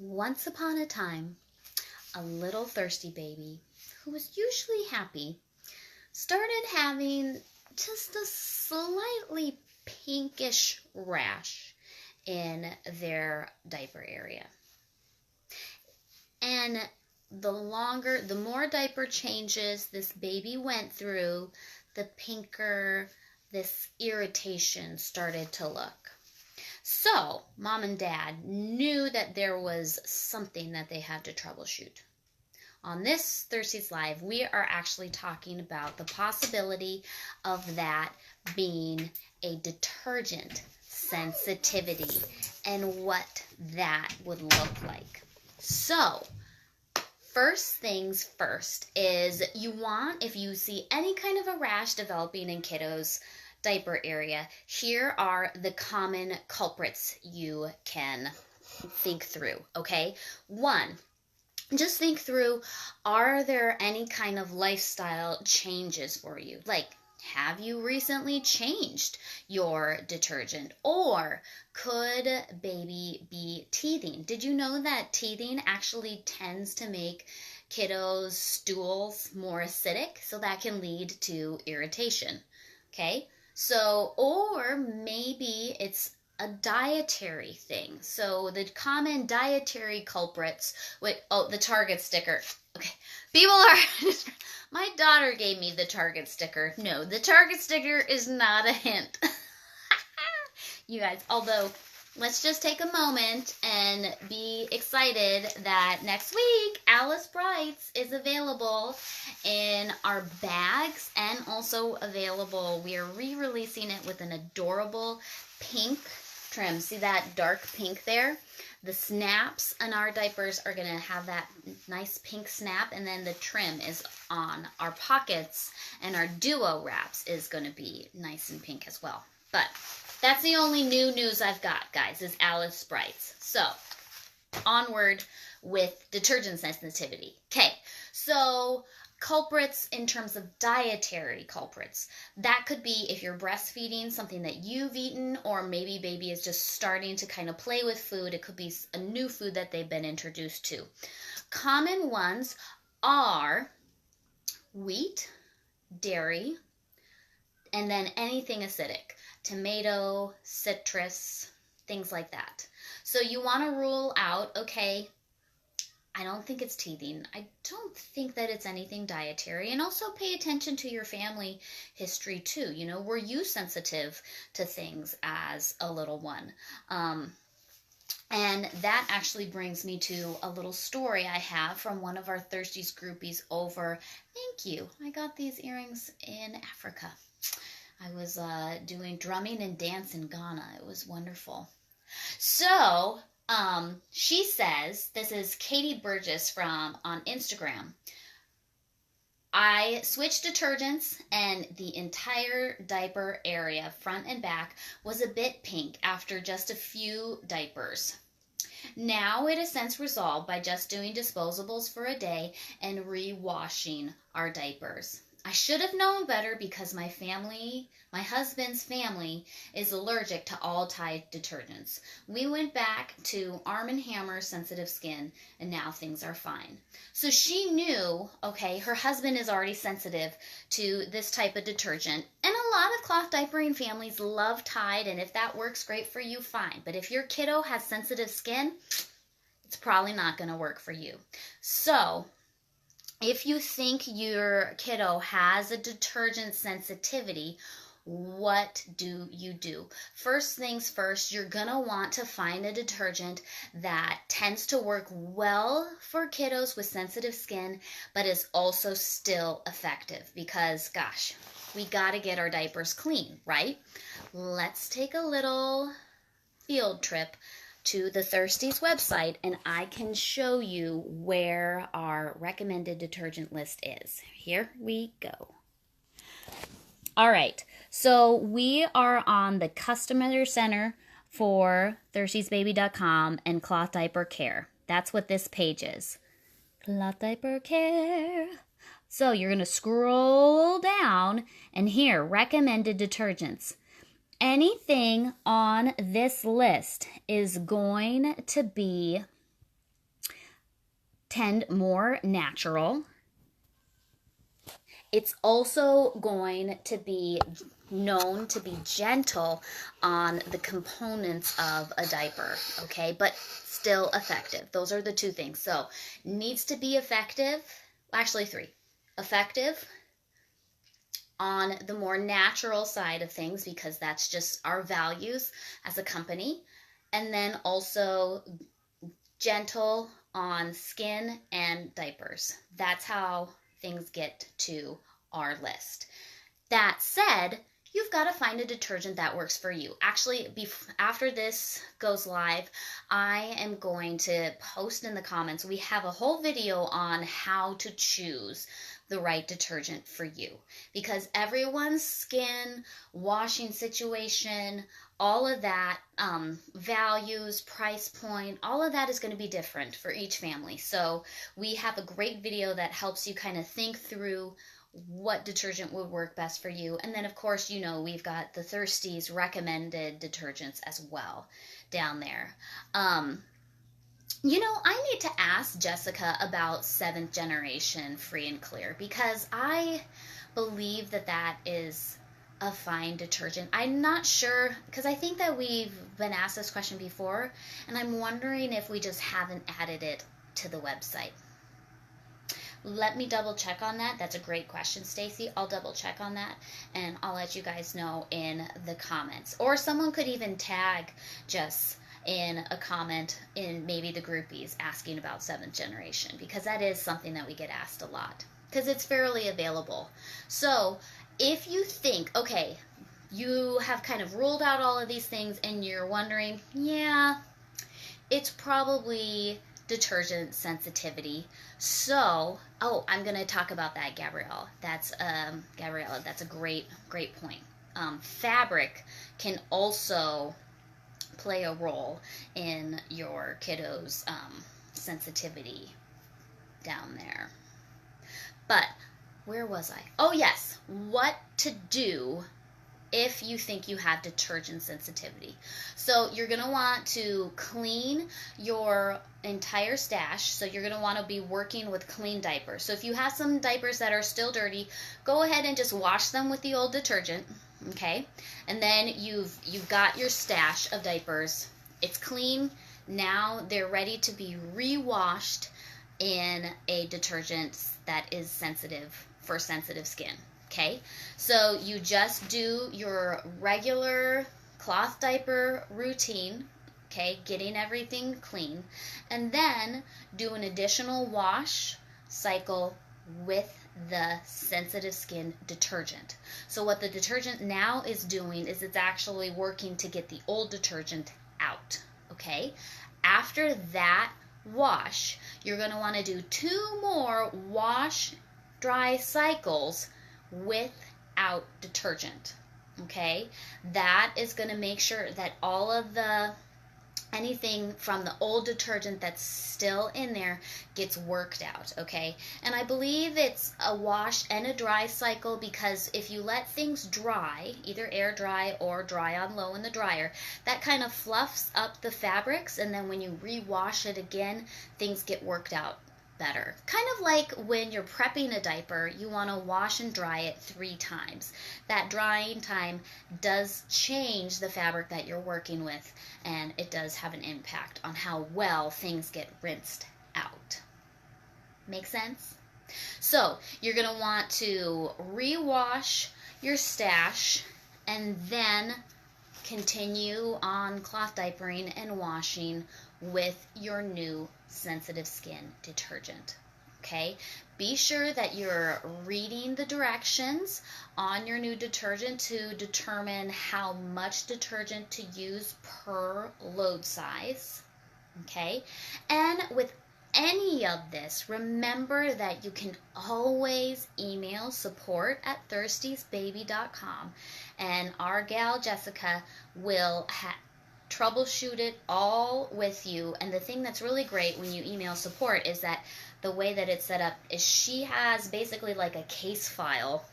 Once upon a time, a little thirsty baby who was usually happy started having just a slightly pinkish rash in their diaper area. And the more diaper changes this baby went through, the pinker this irritation started to look. So, Mom and Dad knew that there was something that they had to troubleshoot. On this Thirsties Live, we are actually talking about the possibility of that being a detergent sensitivity and what that would look like. So, first things first is if you see any kind of a rash developing in kiddos' diaper area, here are the common culprits you can think through, okay? One, just think through, are there any kind of lifestyle changes for you? Like, have you recently changed your detergent? Or could baby be teething? Did you know that teething actually tends to make kiddos' stools more acidic? So that can lead to irritation, okay? So, or maybe it's a dietary thing. So the common dietary culprits, the Target sticker. Okay, people are, my daughter gave me the Target sticker. No, the Target sticker is not a hint. You guys, although, let's just take a moment and be excited that next week, Alice Brights is available in our bags and also available, we are re-releasing it with an adorable pink trim. See that dark pink there? The snaps on our diapers are going to have that nice pink snap, and then the trim is on our pockets, and our duo wraps is going to be nice and pink as well. But that's the only new news I've got, guys, is Alice Brights. So, onward with detergent sensitivity. Okay, so culprits in terms of dietary culprits. That could be if you're breastfeeding, something that you've eaten, or maybe baby is just starting to kind of play with food. It could be a new food that they've been introduced to. Common ones are wheat, dairy, and then anything acidic. Tomato, citrus, things like that. So you want to rule out, okay, I don't think it's teething. I don't think that it's anything dietary. And also pay attention to your family history too. You know, were you sensitive to things as a little one? And that actually brings me to a little story I have from one of our Thirsties groupies over. Thank you. I got these earrings in Africa. I was doing drumming and dance in Ghana. It was wonderful. So, she says, this is Katie Burgess on Instagram. I switched detergents and the entire diaper area, front and back, was a bit pink after just a few diapers. Now it has since resolved by just doing disposables for a day and re-washing our diapers. I should have known better because my husband's family is allergic to all Tide detergents. We went back to Arm & Hammer sensitive skin, and now things are fine. So she knew, okay, her husband is already sensitive to this type of detergent, and a lot of cloth diapering families love Tide, and if that works great for you, fine. But if your kiddo has sensitive skin, it's probably not going to work for you. So, if you think your kiddo has a detergent sensitivity, what do you do? First things first, you're going to want to find a detergent that tends to work well for kiddos with sensitive skin, but is also still effective because, gosh, we got to get our diapers clean, right? Let's take a little field trip to the Thirsties website, and I can show you where our recommended detergent list is. Here we go. All right, so we are on the Customer Center for ThirstiesBaby.com and Cloth Diaper Care. That's what this page is. Cloth Diaper Care. So you're going to scroll down, and here, recommended detergents. Anything on this list is going to be tend more natural. It's also going to be known to be gentle on the components of a diaper, okay? But still effective. Those are the two things. So, needs to be effective. Actually, three. Effective on the more natural side of things, because that's just our values as a company. And then also gentle on skin and diapers. That's how things get to our list. That said, you've got to find a detergent that works for you. Actually, after this goes live, I am going to post in the comments. We have a whole video on how to choose the right detergent for you, because everyone's skin, washing situation, all of that, values, price point, all of that is going to be different for each family. So we have a great video that helps you kind of think through what detergent would work best for you. And then, of course, you know, we've got the Thirsties recommended detergents as well down there. You know, I need to ask Jessica about 7th generation free and clear, because I believe that that is a fine detergent. I'm not sure, because I think that we've been asked this question before, and I'm wondering if we just haven't added it to the website. Let me double check on that. That's a great question, Stacy. I'll double check on that, and I'll let you guys know in the comments. Or someone could even tag Jess in a comment in maybe the groupies asking about 7th generation, because that is something that we get asked a lot, because it's fairly available. So if you think, okay, you have kind of ruled out all of these things and you're wondering, yeah, it's probably detergent sensitivity. So, I'm going to talk about that, Gabriella. That's a great point. Fabric can also play a role in your kiddo's sensitivity down there. But where was I? Oh yes, what to do if you think you have detergent sensitivity. So you're going to want to clean your entire stash. So you're going to want to be working with clean diapers. So if you have some diapers that are still dirty, go ahead and just wash them with the old detergent, okay? And then you've got your stash of diapers. It's clean. Now they're ready to be re-washed in a detergent that is sensitive for sensitive skin. Okay, so you just do your regular cloth diaper routine, okay, getting everything clean, and then do an additional wash cycle with the sensitive skin detergent. So what the detergent now is doing is it's actually working to get the old detergent out, okay? After that wash, you're going to want to do 2 more wash dry cycles without detergent, okay? That is going to make sure that all of anything from the old detergent that's still in there gets worked out, okay? And I believe it's a wash and a dry cycle, because if you let things dry, either air dry or dry on low in the dryer, that kind of fluffs up the fabrics, and then when you re-wash it again, things get worked out better. Kind of like when you're prepping a diaper, you want to wash and dry it 3 times. That drying time does change the fabric that you're working with, and it does have an impact on how well things get rinsed out. Make sense? So you're going to want to re-wash your stash and then continue on cloth diapering and washing with your new sensitive skin detergent. Okay, be sure that you're reading the directions on your new detergent to determine how much detergent to use per load size. Okay, and with any of this, remember that you can always email support@thirstiesbaby.com, and our gal Jessica will troubleshoot it all with you. And the thing that's really great when you email support is that the way that it's set up is she has basically like a case file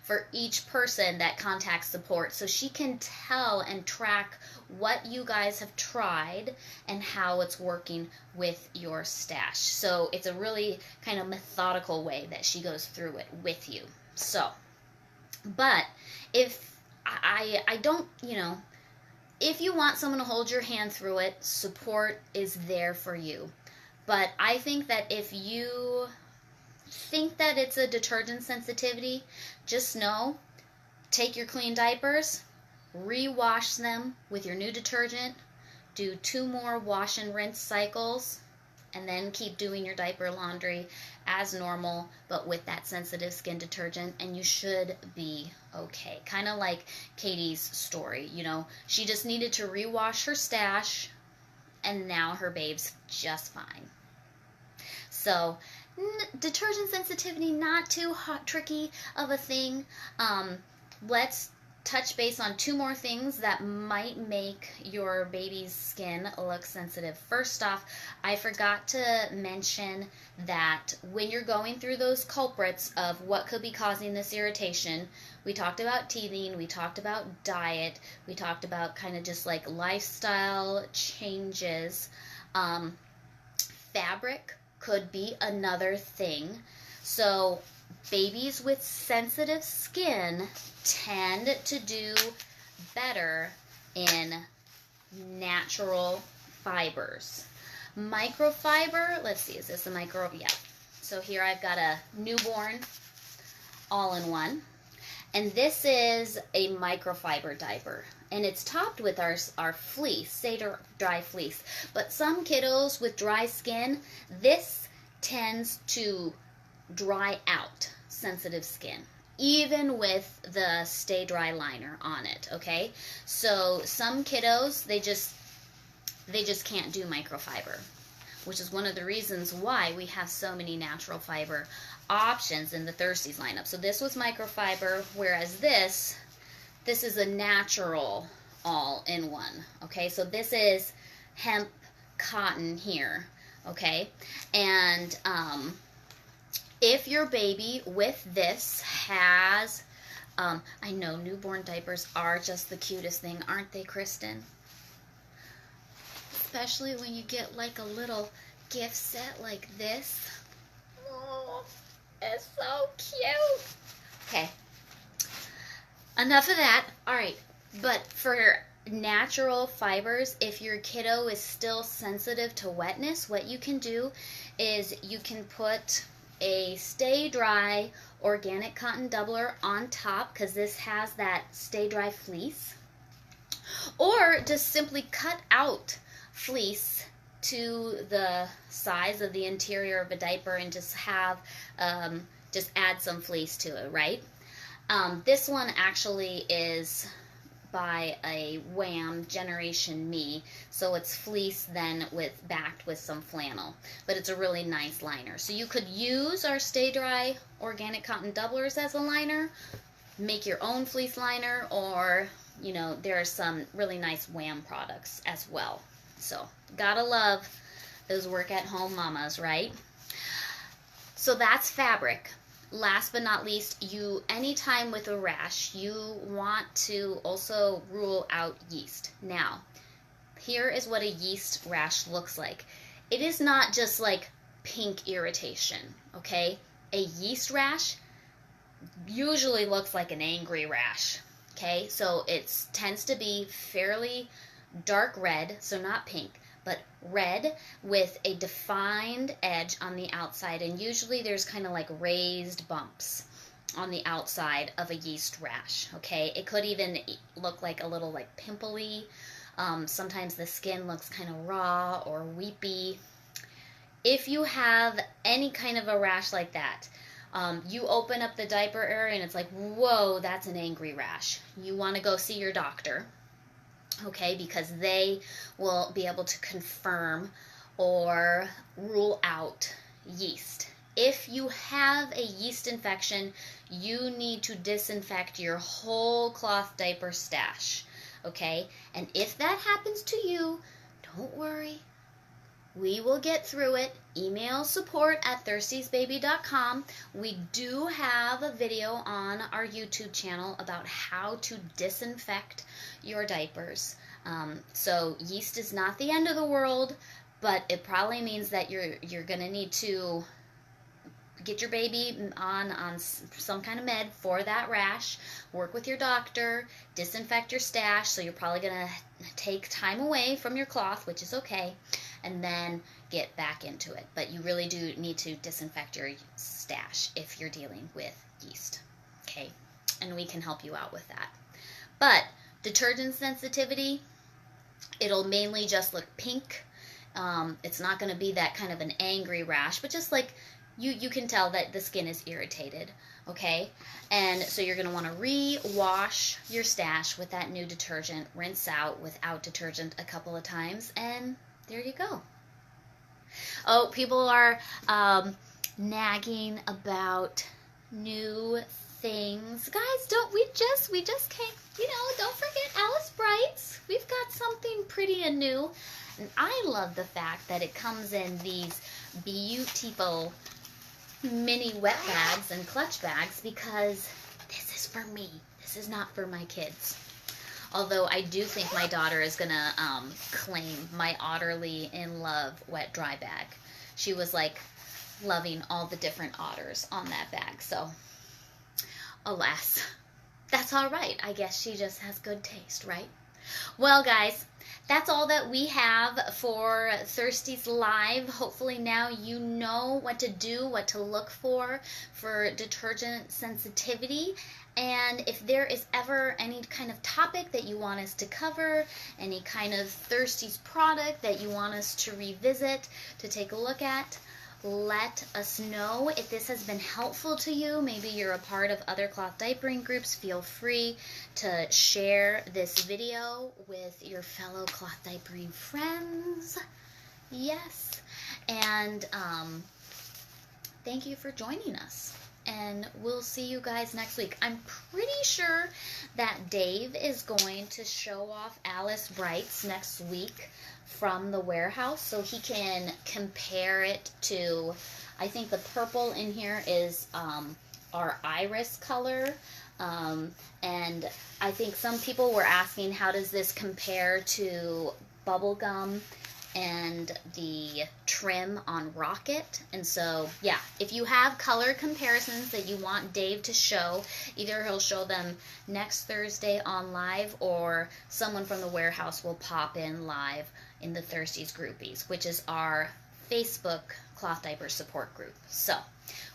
for each person that contacts support, so she can tell and track what you guys have tried and how it's working with your stash. So it's a really kind of methodical way that she goes through it with you. So, but if I don't, if you want someone to hold your hand through it, support is there for you. But I think that if you think that it's a detergent sensitivity, just know, take your clean diapers, rewash them with your new detergent, do 2 more wash and rinse cycles, and then keep doing your diaper laundry as normal, but with that sensitive skin detergent, and you should be okay. Kind of like Katie's story, she just needed to rewash her stash, and now her babe's just fine. So, detergent sensitivity, not too tricky of a thing. Let's touch base on 2 more things that might make your baby's skin look sensitive. First off, I forgot to mention that when you're going through those culprits of what could be causing this irritation, we talked about teething, we talked about diet, we talked about kind of just like lifestyle changes. Fabric could be another thing. So babies with sensitive skin tend to do better in natural fibers. Microfiber, let's see, is this a micro? Yeah. So here I've got a newborn all-in-one. And this is a microfiber diaper. And it's topped with our fleece, Stay Dry fleece. But some kiddos with dry skin, this tends to dry out sensitive skin, even with the Stay Dry liner on it, okay? So some kiddos, they just can't do microfiber, which is one of the reasons why we have so many natural fiber options in the Thirsties lineup. So this was microfiber, whereas this is a natural all-in-one, okay? So this is hemp cotton here, okay? And if your baby with this has, I know newborn diapers are just the cutest thing, aren't they, Kristen? Especially when you get like a little gift set like this. Oh, it's so cute. Okay. Enough of that. All right. But for natural fibers, if your kiddo is still sensitive to wetness, what you can do is you can put a Stay Dry organic cotton doubler on top, because this has that Stay Dry fleece, or just simply cut out fleece to the size of the interior of a diaper and just have just add some fleece to it, right? This one actually is by a Wham Generation Me, so it's fleece then backed with some flannel, but it's a really nice liner. So you could use our Stay Dry organic cotton doublers as a liner, make your own fleece liner, or there are some really nice Wham products as well. So gotta love those work at home mamas, right? So that's fabric. Last but not least, anytime with a rash, you want to also rule out yeast. Now, here is what a yeast rash looks like. It is not just like pink irritation, okay? A yeast rash usually looks like an angry rash, okay? So it tends to be fairly dark red, so not pink, but red with a defined edge on the outside, and usually there's kind of like raised bumps on the outside of a yeast rash, okay? It could even look like a little like pimply. Sometimes the skin looks kind of raw or weepy. If you have any kind of a rash like that, you open up the diaper area and it's like, whoa, that's an angry rash. You want to go see your doctor. Okay, because they will be able to confirm or rule out yeast. If you have a yeast infection, you need to disinfect your whole cloth diaper stash. Okay, and if that happens to you, don't worry. We will get through it. Email support@thirstiesbaby.com. We do have a video on our YouTube channel about how to disinfect your diapers. So yeast is not the end of the world, but it probably means that you're going to need to get your baby on some kind of med for that rash. Work with your doctor. Disinfect your stash. So you're probably going to take time away from your cloth, which is okay, and then get back into it. But you really do need to disinfect your stash if you're dealing with yeast. Okay? And we can help you out with that. But detergent sensitivity, it'll mainly just look pink. It's not going to be that kind of an angry rash, but just like you can tell that the skin is irritated, okay? And so you're going to want to re-wash your stash with that new detergent, rinse out without detergent a couple of times, and there you go. Oh, people are nagging about new things. Guys, we just can't, don't forget Alice Brights. We've got something pretty and new. And I love the fact that it comes in these beautiful mini wet bags and clutch bags, because this is for me. This is not for my kids. Although I do think my daughter is going to claim my Otterly in Love wet dry bag. She was like loving all the different otters on that bag. So, alas, that's all right. I guess she just has good taste, right? Well, guys, that's all that we have for Thirsties Live. Hopefully now you know what to do, what to look for detergent sensitivity. And if there is ever any kind of topic that you want us to cover, any kind of Thirsties product that you want us to revisit, to take a look at, let us know. If this has been helpful to you, maybe you're a part of other cloth diapering groups, feel free to share this video with your fellow cloth diapering friends. Yes. And thank you for joining us. And we'll see you guys next week. I'm pretty sure that Dave is going to show off Alice Brights next week from the warehouse, so he can compare it to, I think the purple in here is our iris color. And I think some people were asking, how does this compare to bubblegum and the trim on Rocket? And so, yeah, if you have color comparisons that you want Dave to show, either he'll show them next Thursday on live, or someone from the warehouse will pop in live in the Thirsties Groupies, which is our Facebook cloth diaper support group. So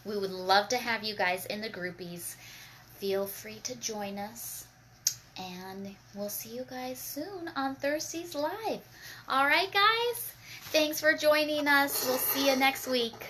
we would love to have you guys in the groupies. Feel free to join us, and we'll see you guys soon on Thirsties Live. All right, guys? Thanks for joining us. We'll see you next week.